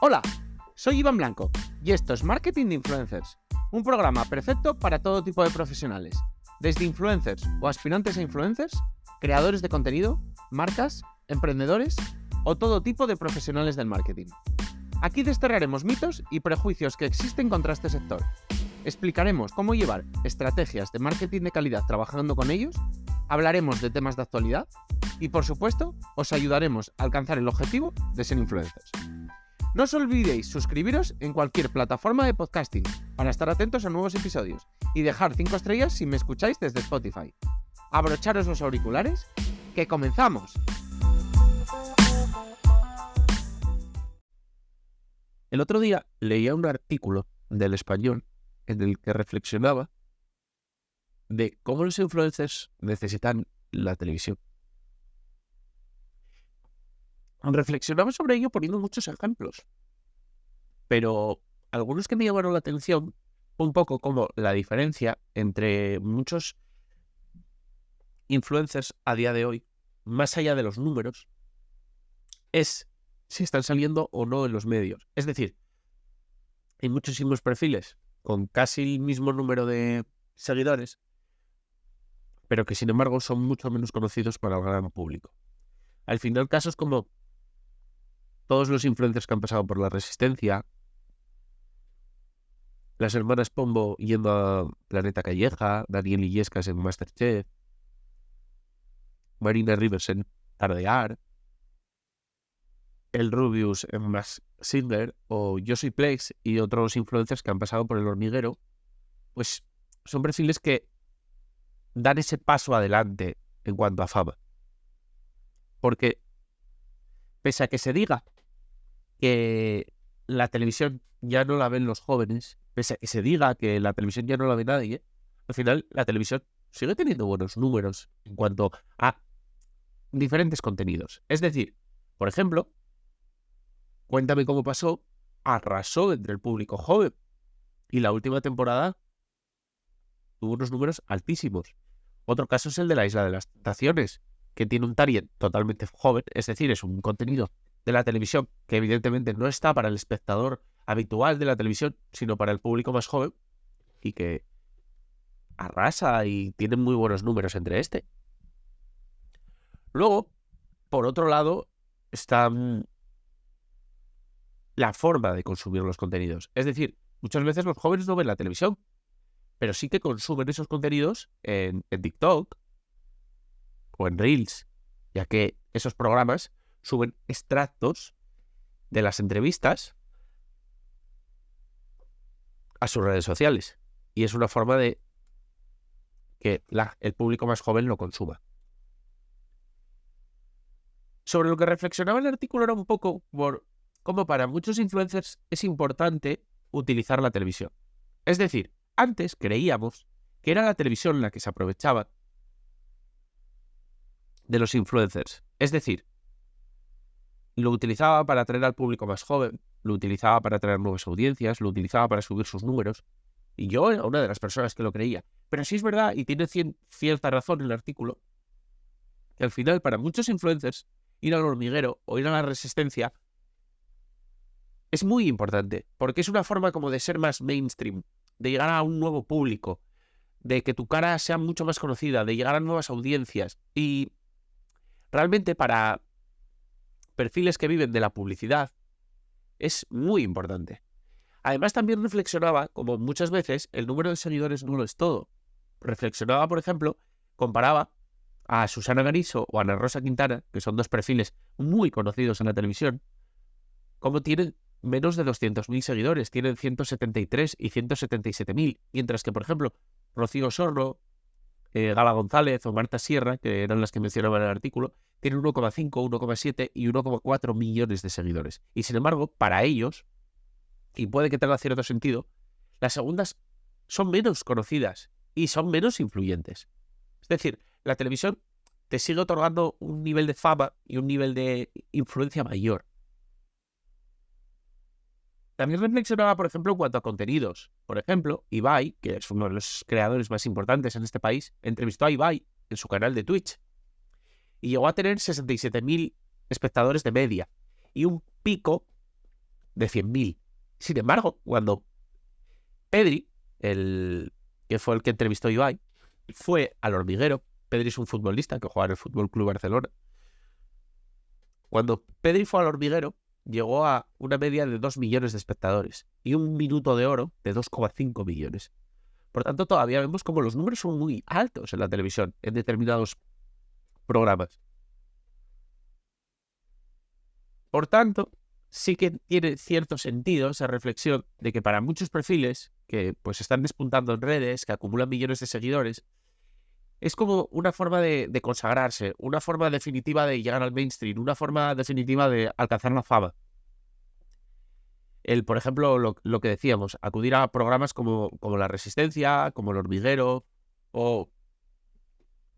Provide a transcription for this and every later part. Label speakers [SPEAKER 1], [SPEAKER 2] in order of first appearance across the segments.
[SPEAKER 1] Hola, soy Iván Blanco y esto es Marketing de Influencers, un programa perfecto para todo tipo de profesionales, desde influencers o aspirantes a influencers, creadores de contenido, marcas, emprendedores o todo tipo de profesionales del marketing. Aquí desterraremos mitos y prejuicios que existen contra este sector. Explicaremos cómo llevar estrategias de marketing de calidad trabajando con ellos, hablaremos de temas de actualidad y, por supuesto, os ayudaremos a alcanzar el objetivo de ser influencers. No os olvidéis suscribiros en cualquier plataforma de podcasting para estar atentos a nuevos episodios y dejar 5 estrellas si me escucháis desde Spotify. Abrocharos los auriculares, que comenzamos. El otro día leía un artículo del Español en el que reflexionaba de cómo los influencers necesitan la televisión. Reflexionaba sobre ello poniendo muchos ejemplos, pero algunos que me llamaron la atención un poco como la diferencia entre muchos influencers a día de hoy, más allá de los números, es si están saliendo o no en los medios. Es decir, hay muchísimos perfiles con casi el mismo número de seguidores, pero que sin embargo son mucho menos conocidos para el gran público. Al final, casos como todos los influencers que han pasado por La Resistencia, las hermanas Pombo yendo a Planeta Calleja, Daniel Illescas en Masterchef, Marina Rivers en Tardear, el Rubius en Masked Singer o Yo Soy Plex y otros influencers que han pasado por El Hormiguero, pues son perfiles que dan ese paso adelante en cuanto a fama. Porque pese a que se diga que la televisión ya no la ven los jóvenes, pese a que se diga que la televisión ya no la ve nadie, al final la televisión sigue teniendo buenos números en cuanto a diferentes contenidos. Es decir, por ejemplo, Cuéntame cómo pasó, arrasó entre el público joven y la última temporada tuvo unos números altísimos. Otro caso es el de La Isla de las Tentaciones, que tiene un target totalmente joven, es decir, es un contenido de la televisión que evidentemente no está para el espectador habitual de la televisión, sino para el público más joven y que arrasa y tiene muy buenos números entre este. Luego, por otro lado, está la forma de consumir los contenidos. Es decir, muchas veces los jóvenes no ven la televisión, pero sí que consumen esos contenidos en TikTok o en Reels, ya que esos programas suben extractos de las entrevistas a sus redes sociales. Y es una forma de que el público más joven lo consuma. Sobre lo que reflexionaba el artículo era un poco por cómo para muchos influencers es importante utilizar la televisión. Es decir, antes creíamos que era la televisión la que se aprovechaba de los influencers. Es decir, lo utilizaba para atraer al público más joven, lo utilizaba para atraer nuevas audiencias, lo utilizaba para subir sus números. Y yo era una de las personas que lo creía. Pero sí es verdad, y tiene cierta razón el artículo, que al final para muchos influencers ir al Hormiguero o ir a La Resistencia es muy importante, porque es una forma como de ser más mainstream, de llegar a un nuevo público, de que tu cara sea mucho más conocida, de llegar a nuevas audiencias. Y realmente para perfiles que viven de la publicidad es muy importante. Además también reflexionaba, como muchas veces, el número de seguidores no lo es todo. Reflexionaba, por ejemplo, comparaba a Susana Gariso o a Ana Rosa Quintana, que son dos perfiles muy conocidos en la televisión, como tienen menos de 200.000 seguidores, tienen 173 y 177.000, mientras que, por ejemplo, Rocío Sorno, Gala González o Marta Sierra, que eran las que mencionaba en el artículo, tienen 1,5, 1,7 y 1,4 millones de seguidores. Y sin embargo, para ellos, y puede que tenga cierto sentido, las segundas son menos conocidas y son menos influyentes. Es decir, la televisión te sigue otorgando un nivel de fama y un nivel de influencia mayor. También reflexionaba, por ejemplo, en cuanto a contenidos. Por ejemplo, Ibai, que es uno de los creadores más importantes en este país, entrevistó a Ibai en su canal de Twitch y llegó a tener 67.000 espectadores de media y un pico de 100.000. Sin embargo, cuando Pedri, que fue el que entrevistó a Ibai, fue al Hormiguero. Pedri es un futbolista que juega en el Fútbol Club Barcelona. Cuando Pedri fue al Hormiguero, llegó a una media de 2 millones de espectadores y un minuto de oro de 2,5 millones. Por tanto, todavía vemos como los números son muy altos en la televisión, en determinados programas. Por tanto, sí que tiene cierto sentido esa reflexión de que para muchos perfiles que pues están despuntando en redes, que acumulan millones de seguidores, es como una forma de consagrarse, una forma definitiva de llegar al mainstream, una forma definitiva de alcanzar la fama. Por ejemplo, lo que decíamos, acudir a programas como La Resistencia, como El Hormiguero, o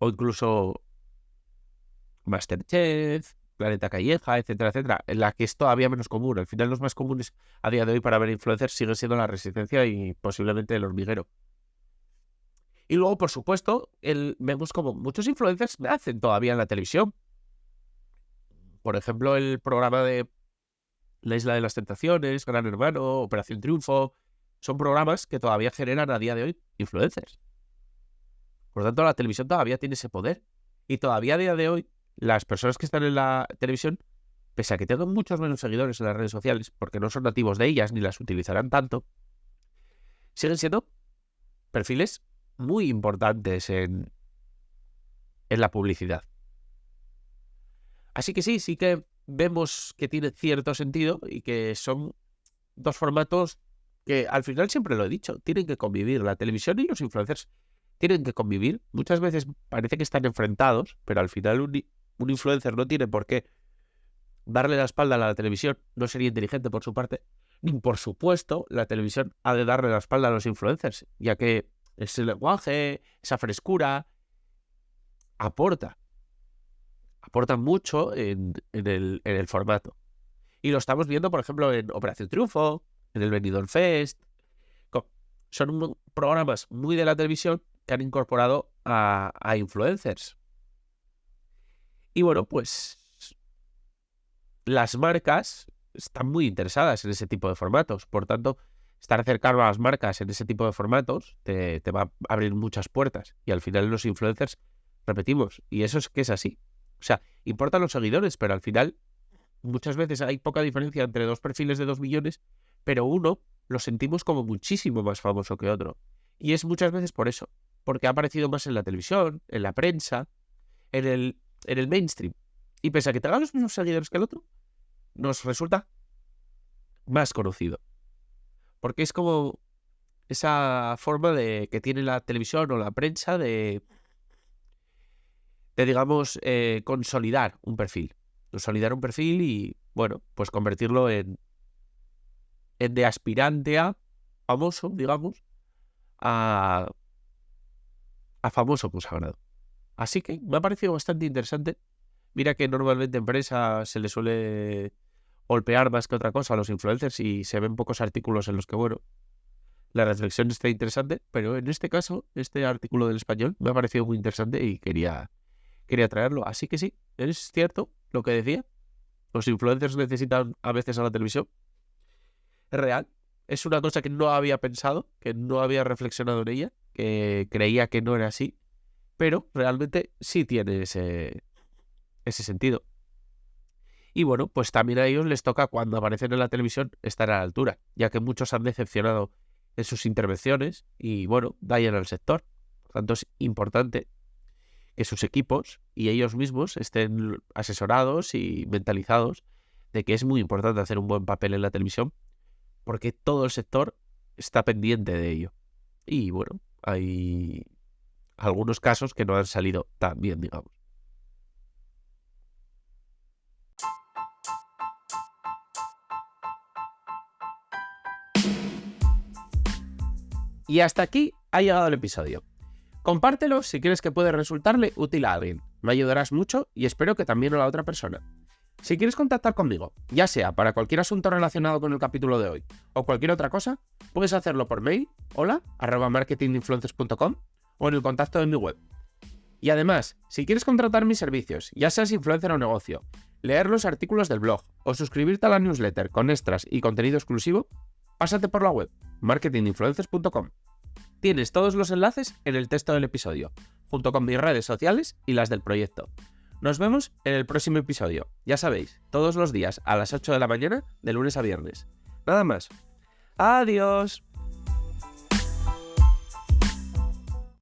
[SPEAKER 1] incluso Masterchef, Planeta Calleja, etcétera, etcétera, en la que es todavía menos común. Al final los más comunes a día de hoy para ver influencers siguen siendo La Resistencia y posiblemente El Hormiguero. Y luego, por supuesto, vemos como muchos influencers nacen todavía en la televisión. Por ejemplo, el programa de La Isla de las Tentaciones, Gran Hermano, Operación Triunfo, son programas que todavía generan a día de hoy influencers. Por lo tanto, la televisión todavía tiene ese poder. Y todavía a día de hoy, las personas que están en la televisión, pese a que tengan muchos menos seguidores en las redes sociales, porque no son nativos de ellas ni las utilizarán tanto, siguen siendo perfiles muy importantes en la publicidad. Así que sí que vemos que tiene cierto sentido y que son dos formatos que al final siempre lo he dicho, tienen que convivir. La televisión y los influencers tienen que convivir. Muchas veces parece que están enfrentados, pero al final un influencer no tiene por qué darle la espalda a la televisión. No sería inteligente por su parte. Ni por supuesto la televisión ha de darle la espalda a los influencers, ya que ese lenguaje, esa frescura, aportan mucho en el formato. Y lo estamos viendo, por ejemplo, en Operación Triunfo, en el Benidorm Fest. Son programas muy de la televisión que han incorporado a influencers. Y bueno, pues las marcas están muy interesadas en ese tipo de formatos. Por tanto, estar cercano a las marcas en ese tipo de formatos te va a abrir muchas puertas. Y al final los influencers, repetimos, y eso es que es así. O sea, importan los seguidores, pero al final muchas veces hay poca diferencia entre dos perfiles de 2 millones, pero uno lo sentimos como muchísimo más famoso que otro. Y es muchas veces por eso, porque ha aparecido más en la televisión, en la prensa, en el mainstream. Y pese a que tenga los mismos seguidores que el otro, nos resulta más conocido. Porque es como esa forma que tiene la televisión o la prensa de digamos, consolidar un perfil. Consolidar un perfil y, bueno, pues convertirlo en de aspirante a famoso, digamos, a famoso consagrado. Así que me ha parecido bastante interesante. Mira que normalmente en prensa se le suele golpear más que otra cosa a los influencers y se ven pocos artículos en los que, bueno, la reflexión está interesante, pero en este caso, este artículo del Español me ha parecido muy interesante y quería traerlo. Así que sí, es cierto lo que decía. Los influencers necesitan a veces a la televisión. Es real. Es una cosa que no había pensado, que no había reflexionado en ella, que creía que no era así, pero realmente sí tiene ese sentido. Y bueno, pues también a ellos les toca, cuando aparecen en la televisión, estar a la altura, ya que muchos han decepcionado en sus intervenciones y, bueno, dañan al sector. Por tanto, es importante que sus equipos y ellos mismos estén asesorados y mentalizados de que es muy importante hacer un buen papel en la televisión, porque todo el sector está pendiente de ello. Y bueno, hay algunos casos que no han salido tan bien, digamos. Y hasta aquí ha llegado el episodio. Compártelo si crees que puede resultarle útil a alguien. Me ayudarás mucho y espero que también a la otra persona. Si quieres contactar conmigo, ya sea para cualquier asunto relacionado con el capítulo de hoy o cualquier otra cosa, puedes hacerlo por mail, hola@marketinginfluencers.com, o en el contacto de mi web. Y además, si quieres contratar mis servicios, ya seas influencer o negocio, leer los artículos del blog o suscribirte a la newsletter con extras y contenido exclusivo, pásate por la web marketinginfluencers.com. Tienes todos los enlaces en el texto del episodio, junto con mis redes sociales y las del proyecto. Nos vemos en el próximo episodio. Ya sabéis, todos los días a las 8 de la mañana, de lunes a viernes. Nada más. ¡Adiós!